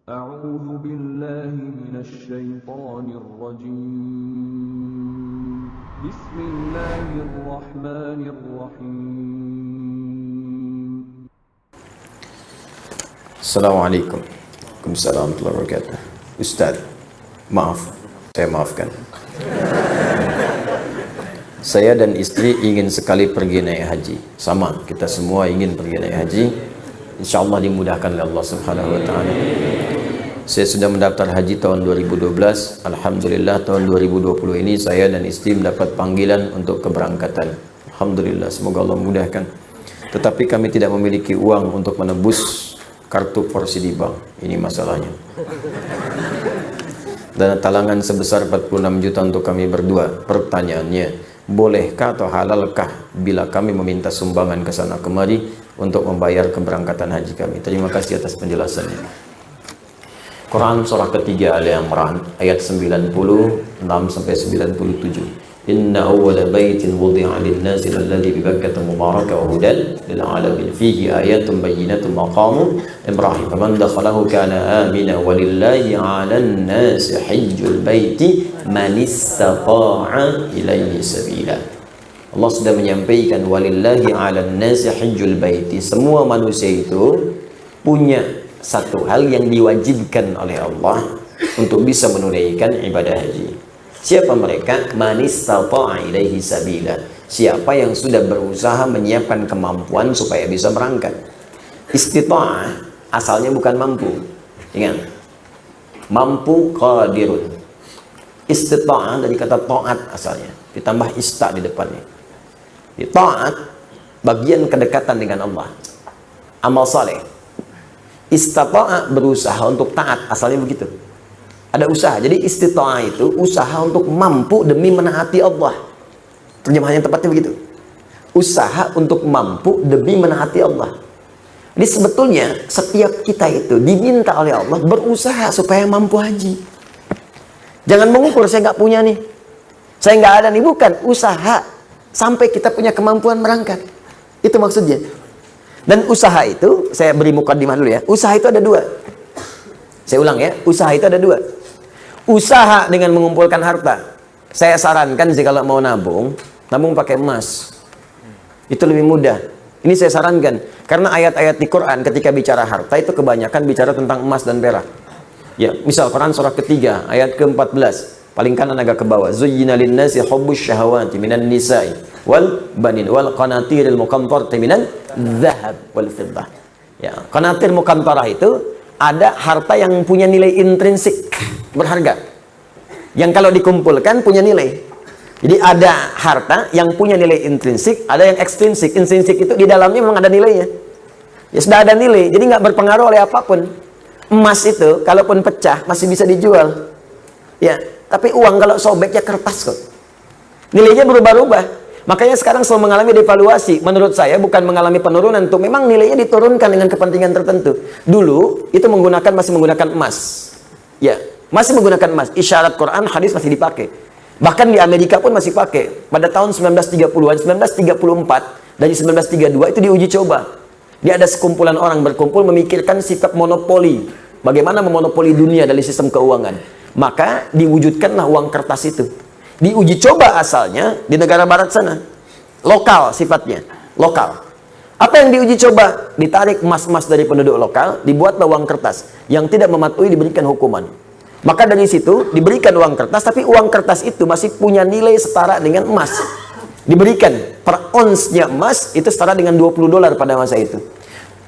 أعوذ بالله من الشيطان الرجيم بسم الله الرحمن الرحيم Assalamualaikum. Waalaikumsalam warahmatullahi wabarakatuh. Ustaz, maaf, saya maafkan. Saya dan istri ingin sekali pergi naik haji. Sama, kita semua ingin pergi naik haji. InsyaAllah dimudahkan oleh Allah Subhanahu wa ta'ala. Saya sudah mendaftar haji tahun 2012. Alhamdulillah tahun 2020 ini saya dan istri mendapat panggilan untuk keberangkatan. Alhamdulillah, semoga Allah mudahkan. Tetapi kami tidak memiliki uang untuk menebus kartu porsi di bank. Ini masalahnya. Dana talangan sebesar 46 juta untuk kami berdua. Pertanyaannya, bolehkah atau halalkah bila kami meminta sumbangan ke sana kemari untuk membayar keberangkatan haji kami? Terima kasih atas penjelasannya. Quran surah ketiga Al-Imran ayat 96 sampai 97. Inna awwala baitin wudi'a lin-nasi alladhi bi Bakkah mubarakan wa hudan lil 'alamin fihi ayatun bayyinatun maqamu Ibrahim faman dakhalahu kana amina walillahi 'alan nasi hajjul baiti man istata'a ilaihi sabila. Allah sudah menyampaikan walillahi 'alan nasi hajjul baiti. Semua manusia itu punya satu hal yang diwajibkan oleh Allah untuk bisa menunaikan ibadah haji. Siapa mereka? Man istata'a ilaihi sabila. Siapa yang sudah berusaha menyiapkan kemampuan supaya bisa berangkat. Istita'ah asalnya bukan mampu. Ingat. Mampu qadirun. Istita'ah dari kata ta'at asalnya. Ditambah ista di depannya. Ta'at bagian kedekatan dengan Allah. Amal saleh. Istata'a berusaha untuk taat, asalnya begitu. Ada usaha. Jadi istita'ah itu usaha untuk mampu demi menaati Allah. Terjemahannya tepatnya begitu. Usaha untuk mampu demi menaati Allah. Jadi sebetulnya setiap kita itu diminta oleh Allah berusaha supaya mampu haji. Jangan mengukur, saya nggak punya nih, saya nggak ada nih. Bukan, usaha sampai kita punya kemampuan berangkat. Itu maksudnya. Dan usaha itu, saya beri mukadimah dulu ya. Usaha itu ada dua. Saya ulang ya, usaha itu ada dua. Usaha dengan mengumpulkan harta. Saya sarankan sih kalau mau nabung, nabung pakai emas. Itu lebih mudah. Ini saya sarankan. Karena ayat-ayat di Quran ketika bicara harta itu kebanyakan bicara tentang emas dan perak. Ya, misal Quran surah ketiga, ayat ke-14. Paling kanan agak ke bawah. Zuyyina lin-nasi hubbus syahawati minan nisa'i wal banin wal qanatiril muqantarati minan dzahab wal fiddah. Ya, qanatir muqantarah itu ada harta yang punya nilai intrinsik, berharga, yang kalau dikumpulkan punya nilai. Jadi ada harta yang punya nilai intrinsik, ada yang ekstrinsik. Intrinsik itu di dalamnya memang ada nilainya. Ya sudah ada nilai, jadi nggak berpengaruh oleh apapun. Emas itu kalaupun pecah masih bisa dijual. Ya, tapi uang kalau sobek ya kertas kok. Nilainya berubah-ubah. Makanya sekarang selalu mengalami devaluasi. Menurut saya bukan mengalami penurunan, tuh memang nilainya diturunkan dengan kepentingan tertentu. Dulu itu masih menggunakan emas. Ya, masih menggunakan emas. Isyarat Quran, hadis masih dipakai. Bahkan di Amerika pun masih pakai. Pada tahun 1930-an, 1934 dari 1932 itu diuji coba. Dia ada sekumpulan orang berkumpul memikirkan sifat monopoli. Bagaimana memonopoli dunia dari sistem keuangan. Maka diwujudkanlah uang kertas itu. Diuji coba asalnya di negara barat sana. Lokal sifatnya. Lokal. Apa yang diuji coba? Ditarik emas-emas dari penduduk lokal, dibuatlah uang kertas. Yang tidak mematuhi diberikan hukuman. Maka dari situ diberikan uang kertas, tapi uang kertas itu masih punya nilai setara dengan emas. Diberikan per onsnya emas itu setara dengan $20 pada masa itu.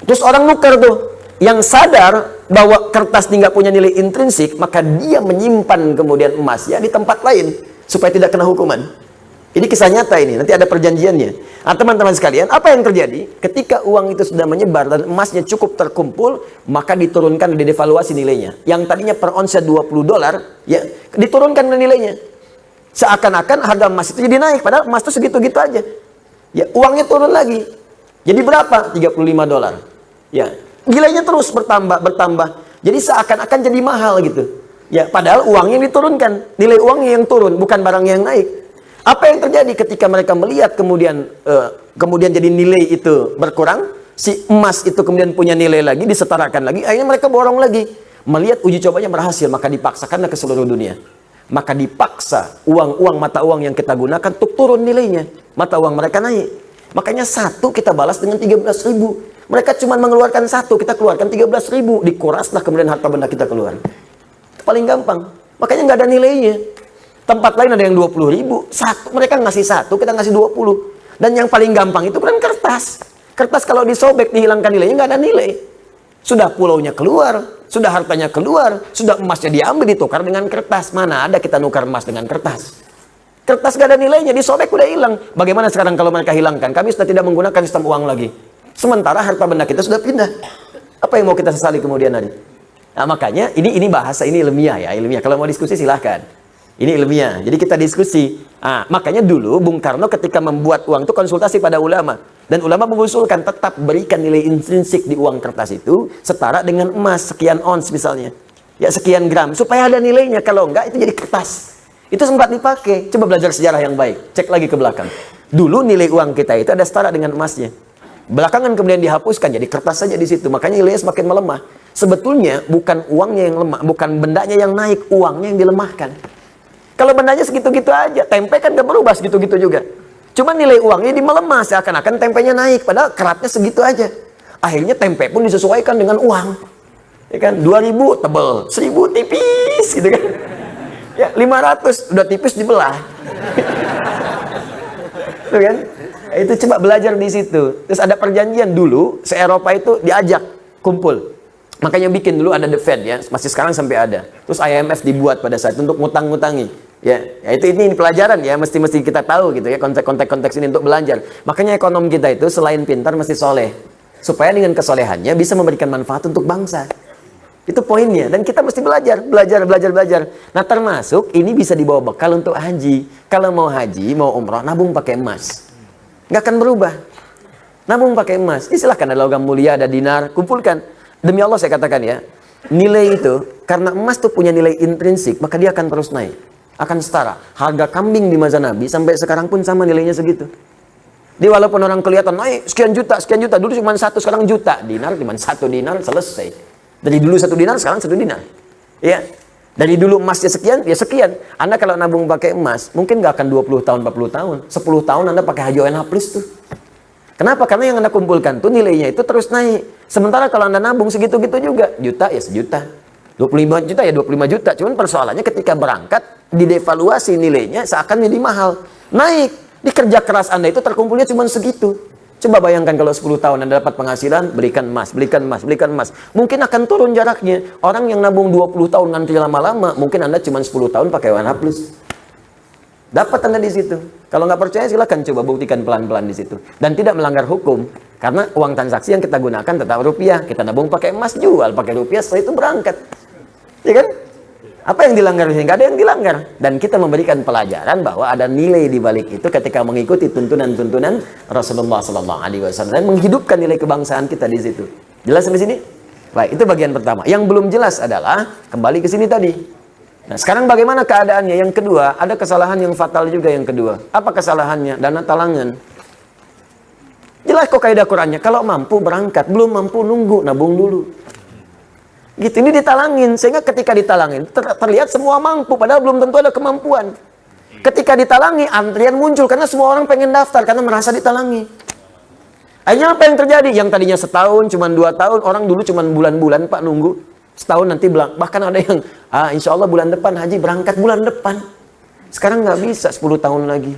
Terus orang nukar tuh. Yang sadar bahwa kertas ini nggak punya nilai intrinsik, maka dia menyimpan kemudian emasnya di tempat lain supaya tidak kena hukuman. Ini kisah nyata ini, nanti ada perjanjiannya. Nah, teman-teman sekalian, apa yang terjadi? Ketika uang itu sudah menyebar dan emasnya cukup terkumpul, maka diturunkan, didevaluasi nilainya. Yang tadinya per onsnya $20, ya diturunkan nilainya. Seakan-akan harga emas itu jadi naik, padahal emas itu segitu-gitu aja. Ya, uangnya turun lagi. Jadi berapa? $35. Ya, nilainya terus bertambah. Jadi seakan-akan jadi mahal gitu. Ya, padahal uangnya diturunkan, nilai uangnya yang turun, bukan barang yang naik. Apa yang terjadi ketika mereka melihat kemudian jadi nilai itu berkurang, si emas itu kemudian punya nilai lagi, disetarakan lagi, akhirnya mereka borong lagi. Melihat uji cobanya berhasil, maka dipaksakanlah ke seluruh dunia. Maka dipaksa uang-uang mata uang yang kita gunakan untuk turun nilainya. Mata uang mereka naik. Makanya satu kita balas dengan 13.000. Mereka cuma mengeluarkan satu, kita keluarkan 13.000. Dikuraslah kemudian harta benda kita keluar. Itu paling gampang. Makanya nggak ada nilainya. Tempat lain ada yang 20.000. Satu, mereka ngasih satu, kita ngasih 20. Dan yang paling gampang itu kan kertas. Kertas kalau disobek, dihilangkan nilainya, nggak ada nilai. Sudah pulaunya keluar, sudah hartanya keluar, sudah emasnya diambil, ditukar dengan kertas. Mana ada kita nukar emas dengan kertas? Kertas gak ada nilainya, disobek udah hilang. Bagaimana sekarang kalau mereka hilangkan? Kami sudah tidak menggunakan sistem uang lagi. Sementara harta benda kita sudah pindah. Apa yang mau kita sesali kemudian hari? Nah makanya ini bahasa, ini ilmiah ya, ilmiah. Kalau mau diskusi silahkan. Ini ilmiah, jadi kita diskusi. Makanya dulu Bung Karno ketika membuat uang itu konsultasi pada ulama. Dan ulama mengusulkan tetap berikan nilai intrinsik di uang kertas itu setara dengan emas sekian ons misalnya. Ya sekian gram, supaya ada nilainya. Kalau enggak itu jadi kertas. Itu sempat dipakai. Coba belajar sejarah yang baik. Cek lagi ke belakang. Dulu nilai uang kita itu ada setara dengan emasnya. Belakangan kemudian dihapuskan, jadi kertas saja di situ. Makanya nilainya semakin melemah. Sebetulnya bukan uangnya yang lemah, bukan bendanya yang naik, uangnya yang dilemahkan. Kalau bendanya segitu-gitu aja, tempe kan gak berubah segitu-gitu juga. Cuma nilai uangnya melemah, seakan-akan tempenya naik, padahal keratnya segitu aja. Akhirnya tempe pun disesuaikan dengan uang. Ya kan, 2.000 tebel, 1.000 tipis gitu kan. Ya, 500 udah tipis dibelah. Tuh kan? Itu coba belajar di situ. Terus ada perjanjian dulu, se-Eropa itu diajak kumpul. Makanya bikin dulu ada The Fed ya, masih sekarang sampai ada. Terus IMF dibuat pada saat itu untuk ngutang-ngutangi. Ya itu ini pelajaran ya, mesti kita tahu gitu ya, konteks ini untuk belajar. Makanya ekonom kita itu selain pintar mesti soleh, supaya dengan kesolehannya bisa memberikan manfaat untuk bangsa. Itu poinnya. Dan kita mesti belajar. Nah termasuk ini bisa dibawa bekal untuk haji. Kalau mau haji, mau umroh, nabung pakai emas. Nggak akan berubah. Nabung pakai emas. Silahkan ada logam mulia, ada dinar, kumpulkan. Demi Allah saya katakan ya, nilai itu karena emas tuh punya nilai intrinsik, maka dia akan terus naik. Akan setara. Harga kambing di masa Nabi sampai sekarang pun sama nilainya segitu. Dia walaupun orang kelihatan naik sekian juta, dulu cuma 1, sekarang juta. Dinar cuma 1 dinar, selesai. Dari dulu 1 dinar, sekarang 1 dinar. Ya. Dari dulu emasnya sekian, ya sekian. Anda kalau nabung pakai emas, mungkin nggak akan 20 tahun, 40 tahun. 10 tahun Anda pakai haji ONH plus tuh. Kenapa? Karena yang Anda kumpulkan tuh nilainya itu terus naik. Sementara kalau Anda nabung segitu-gitu juga, juta ya sejuta. 25 juta ya 25 juta. Cuman persoalannya ketika berangkat, didevaluasi nilainya seakan jadi mahal. Naik. Di kerja keras Anda itu terkumpulnya cuma segitu. Coba bayangkan kalau 10 tahun Anda dapat penghasilan, belikan emas. Mungkin akan turun jaraknya. Orang yang nabung 20 tahun nanti lama-lama, mungkin Anda cuma 10 tahun pakai ONH plus. Dapat Anda di situ. Kalau nggak percaya silakan coba buktikan pelan-pelan di situ. Dan tidak melanggar hukum. Karena uang transaksi yang kita gunakan tetap rupiah. Kita nabung pakai emas, jual pakai rupiah, setelah itu berangkat. Ya kan? Apa yang dilanggar di sini? Nggak ada yang dilanggar. Dan kita memberikan pelajaran bahwa ada nilai di balik itu ketika mengikuti tuntunan-tuntunan Rasulullah SAW dan menghidupkan nilai kebangsaan kita di situ. Jelas sampai sini? Baik, itu bagian pertama. Yang belum jelas adalah kembali ke sini tadi. Nah, sekarang bagaimana keadaannya? Yang kedua, ada kesalahan yang fatal juga yang kedua. Apa kesalahannya? Dana talangan. Jelas kok kaidah Qur'annya. Kalau mampu berangkat, belum mampu nunggu, nabung dulu. Gitu, ini ditalangin. Sehingga ketika ditalangin, terlihat semua mampu, padahal belum tentu ada kemampuan. Ketika ditalangi, antrian muncul, karena semua orang pengen daftar, karena merasa ditalangi. Akhirnya apa yang terjadi? Yang tadinya setahun, cuma 2 tahun, orang dulu cuma bulan-bulan, Pak, nunggu. Setahun nanti bahkan ada yang, insya Allah bulan depan, haji berangkat bulan depan. Sekarang nggak bisa, 10 tahun lagi.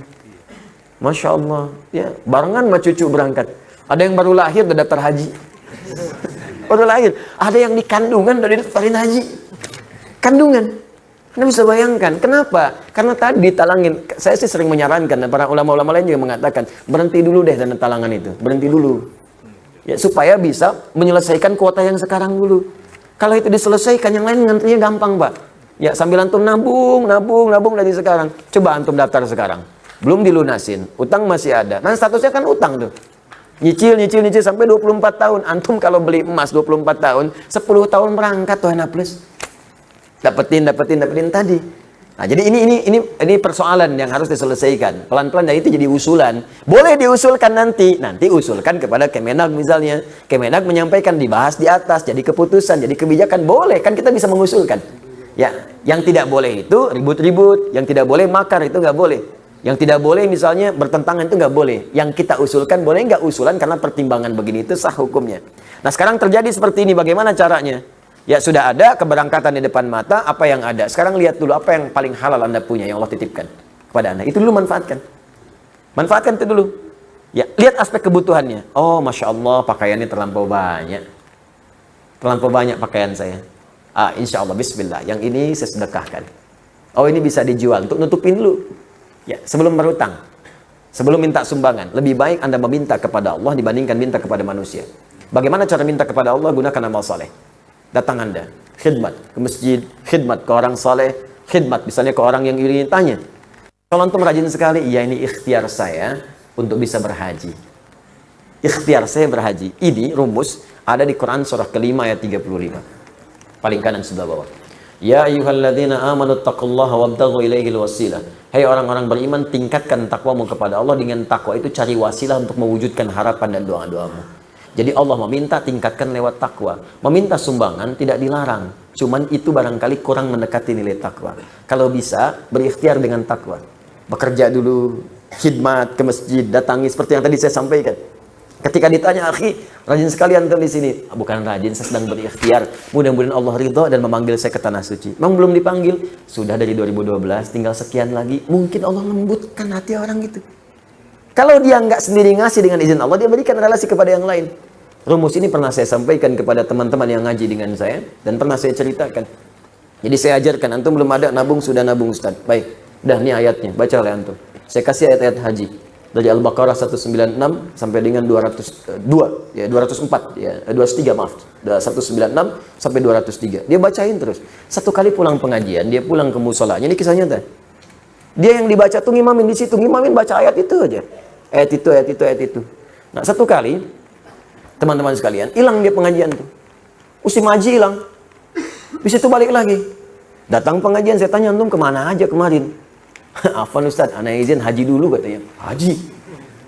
Masya Allah, ya, barengan sama cucu berangkat. Ada yang baru lahir udah daftar haji. Baru lahir. Ada yang di kandungan udah daftarin haji. Kandungan. Anda bisa bayangkan. Kenapa? Karena tadi ditalangin. Saya sih sering menyarankan, dan para ulama-ulama lain juga mengatakan, berhenti dulu deh dana talangan itu. Berhenti dulu. Ya, supaya bisa menyelesaikan kuota yang sekarang dulu. Kalau itu diselesaikan, yang lain ngantrinya gampang, Pak. Ya, sambil antum nabung dari sekarang. Coba antum daftar sekarang. Belum dilunasin, utang masih ada. Kan statusnya kan utang tuh. Nyicil sampai 24 tahun. Antum kalau beli emas 24 tahun, 10 tahun berangkat tuh ONH plus. Dapetin tadi. Nah, jadi ini persoalan yang harus diselesaikan. Pelan-pelan dan itu jadi usulan. Boleh diusulkan nanti usulkan kepada Kemenag misalnya. Kemenag menyampaikan dibahas di atas, jadi keputusan, jadi kebijakan boleh, kan kita bisa mengusulkan. Ya, yang tidak boleh itu ribut-ribut, yang tidak boleh makar itu nggak boleh. Yang tidak boleh misalnya bertentangan itu nggak boleh. Yang kita usulkan boleh nggak usulan karena pertimbangan begini itu sah hukumnya. Nah, sekarang terjadi seperti ini, bagaimana caranya? Ya sudah ada keberangkatan di depan mata, apa yang ada. Sekarang lihat dulu apa yang paling halal Anda punya, yang Allah titipkan kepada Anda. Itu dulu manfaatkan. Manfaatkan itu dulu. Ya, lihat aspek kebutuhannya. Oh, Masya Allah, pakaiannya terlampau banyak. Terlampau banyak pakaian saya. Insya Allah, bismillah. Yang ini saya sedekahkan. Oh, ini bisa dijual. Untuk nutupin dulu. Ya, sebelum berhutang. Sebelum minta sumbangan. Lebih baik Anda meminta kepada Allah dibandingkan minta kepada manusia. Bagaimana cara minta kepada Allah? Gunakan amal saleh. Datang Anda, khidmat ke masjid, khidmat ke orang saleh, khidmat misalnya ke orang yang ingin tanya. Kalau antum rajin sekali, iya ini ikhtiar saya untuk bisa berhaji. Ikhtiar saya berhaji. Ini rumus ada di Quran surah kelima ayat 35. Paling kanan sebelah bawah. Ya ayyuhalladzina amanu taqullaha wabtaghu ilaihil wasilah. Hai orang-orang beriman, tingkatkan takwamu kepada Allah. Dengan takwa itu cari wasilah untuk mewujudkan harapan dan doa-doamu. Jadi Allah meminta tingkatkan lewat takwa. Meminta sumbangan tidak dilarang. Cuman itu barangkali kurang mendekati nilai takwa. Kalau bisa, berikhtiar dengan takwa. Bekerja dulu, khidmat ke masjid, datangi seperti yang tadi saya sampaikan. Ketika ditanya, akhi, rajin sekali antum di sini. Bukan rajin, saya sedang berikhtiar. Mudah-mudahan Allah ridho dan memanggil saya ke tanah suci. Memang belum dipanggil. Sudah dari 2012, tinggal sekian lagi. Mungkin Allah lembutkan hati orang itu. Kalau dia nggak sendiri ngasih dengan izin Allah, dia berikan relasi kepada yang lain. Rumus ini pernah saya sampaikan kepada teman-teman yang ngaji dengan saya dan pernah saya ceritakan. Jadi saya ajarkan, antum belum ada nabung, sudah nabung Ustaz. Baik, dah ini ayatnya, baca oleh antum. Saya kasih ayat-ayat haji dari Al-Baqarah 196 sampai dengan 202 ya 204 ya 203 maaf. 196 sampai 203. Dia bacain terus. Satu kali pulang pengajian, dia pulang ke musolanya. Ini kisah nyata. Dia yang dibaca tuh ngimamin di situ, ngimamin baca ayat itu aja. Ayat itu. Nah, satu kali teman-teman sekalian, hilang dia pengajian tuh. Musim haji hilang. Habis itu balik lagi. Datang pengajian, saya tanya, antum kemana aja kemarin? Afwan Ustaz, anak izin haji dulu katanya. Haji?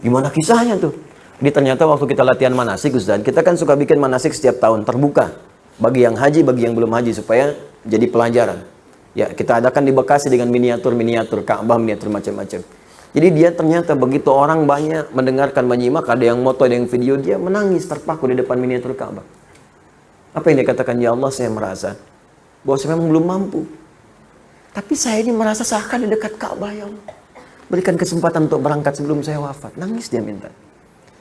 Gimana kisahnya tuh? Jadi ternyata waktu kita latihan manasik Ustaz, kita kan suka bikin manasik setiap tahun, terbuka. Bagi yang haji, bagi yang belum haji, supaya jadi pelajaran. Ya, kita adakan di Bekasi dengan miniatur-miniatur, Ka'bah, miniatur macam-macam. Jadi dia ternyata begitu orang banyak mendengarkan, menyimak, ada yang moto, ada yang video, dia menangis terpaku di depan miniatur Ka'bah. Apa yang dia katakan? Ya Allah, saya merasa bahwa saya memang belum mampu. Tapi saya ini merasa seakan di dekat Ka'bah, ya Allah. Berikan kesempatan untuk berangkat sebelum saya wafat. Nangis dia minta.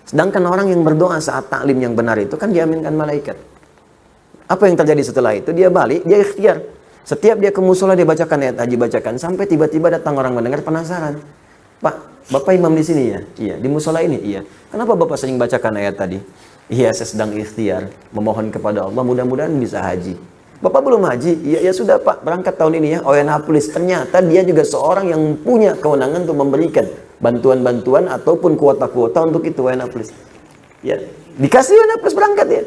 Sedangkan orang yang berdoa saat taklim yang benar itu kan diaminkan malaikat. Apa yang terjadi setelah itu? Dia balik, dia ikhtiar. Setiap dia ke musola dia bacakan ayat haji, bacakan. Sampai tiba-tiba datang orang mendengar, penasaran. Pak, Bapak imam di sini ya? Iya. Di musola ini? Iya. Kenapa Bapak sering bacakan ayat tadi? Iya, saya sedang ikhtiar, memohon kepada Allah, mudah-mudahan bisa haji. Bapak belum haji? Iya, ya sudah Pak, berangkat tahun ini ya. Oyanhapolis. Ternyata dia juga seorang yang punya kewenangan untuk memberikan bantuan-bantuan ataupun kuota-kuota untuk itu Oyanhapolis. Ya, dikasih Oyanhapolis berangkat ya.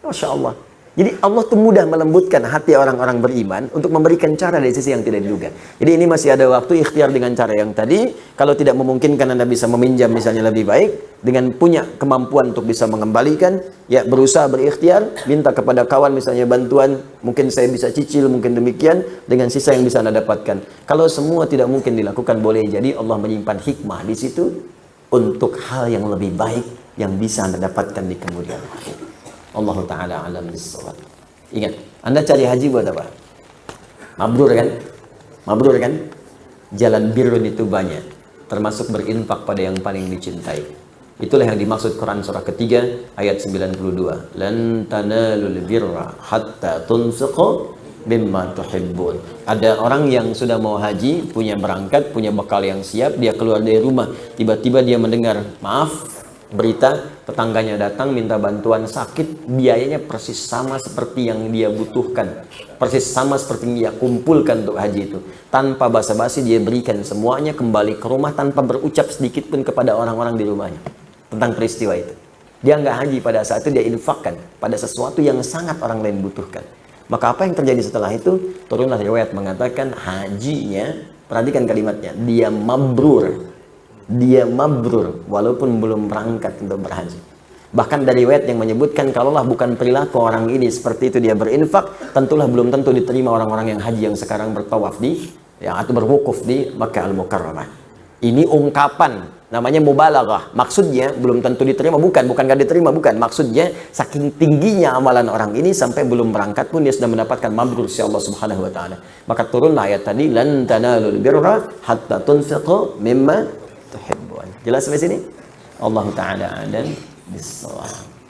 Masya Allah. Jadi Allah tuh mudah melembutkan hati orang-orang beriman untuk memberikan cara dari sisi yang tidak diduga. Jadi ini masih ada waktu ikhtiar dengan cara yang tadi. Kalau tidak memungkinkan Anda bisa meminjam misalnya lebih baik. Dengan punya kemampuan untuk bisa mengembalikan. Ya berusaha berikhtiar. Minta kepada kawan misalnya bantuan. Mungkin saya bisa cicil, mungkin demikian. Dengan sisa yang bisa Anda dapatkan. Kalau semua tidak mungkin dilakukan, boleh jadi Allah menyimpan hikmah di situ. Untuk hal yang lebih baik yang bisa Anda dapatkan di kemudian hari. Allah Ta'ala alam bisawab. Ingat, Anda cari haji buat apa? Mabrur kan? Mabrur kan? Jalan birrun itu banyak. Termasuk berinfak pada yang paling dicintai. Itulah yang dimaksud Quran surah ketiga ayat 92. Lan tanalul birra hatta tunfiqu mimma tuhibbun. Ada orang yang sudah mau haji, punya berangkat, punya bekal yang siap, dia keluar dari rumah. Tiba-tiba dia mendengar, maaf, berita tetangganya datang minta bantuan sakit, biayanya persis sama seperti yang dia butuhkan, persis sama seperti yang dia kumpulkan untuk haji itu. Tanpa basa-basi dia berikan semuanya, kembali ke rumah tanpa berucap sedikit pun kepada orang-orang di rumahnya tentang peristiwa itu. Dia nggak haji pada saat itu, dia infakkan pada sesuatu yang sangat orang lain butuhkan. Maka apa yang terjadi setelah itu? Turunlah riwayat mengatakan hajinya, perhatikan kalimatnya, dia mabrur. Dia mabrur walaupun belum berangkat untuk berhaji. Bahkan dari riwayat yang menyebutkan kalaulah bukan perilaku orang ini seperti itu dia berinfak, tentulah belum tentu diterima orang-orang yang haji yang sekarang bertawaf atau berwukuf di Makkah Al-Mukarramah. Ini ungkapan namanya mubalaghah. Maksudnya belum tentu diterima, bukan gak diterima, bukan. Maksudnya saking tingginya amalan orang ini sampai belum berangkat pun dia sudah mendapatkan mabrur si Allah Subhanahu wa taala. Maka turunlah ayat tadi, lan tanalul birra hatta tunfiqu mimma tuhibbun. Jelas sampai sini? Allah taala a'lam bissawab.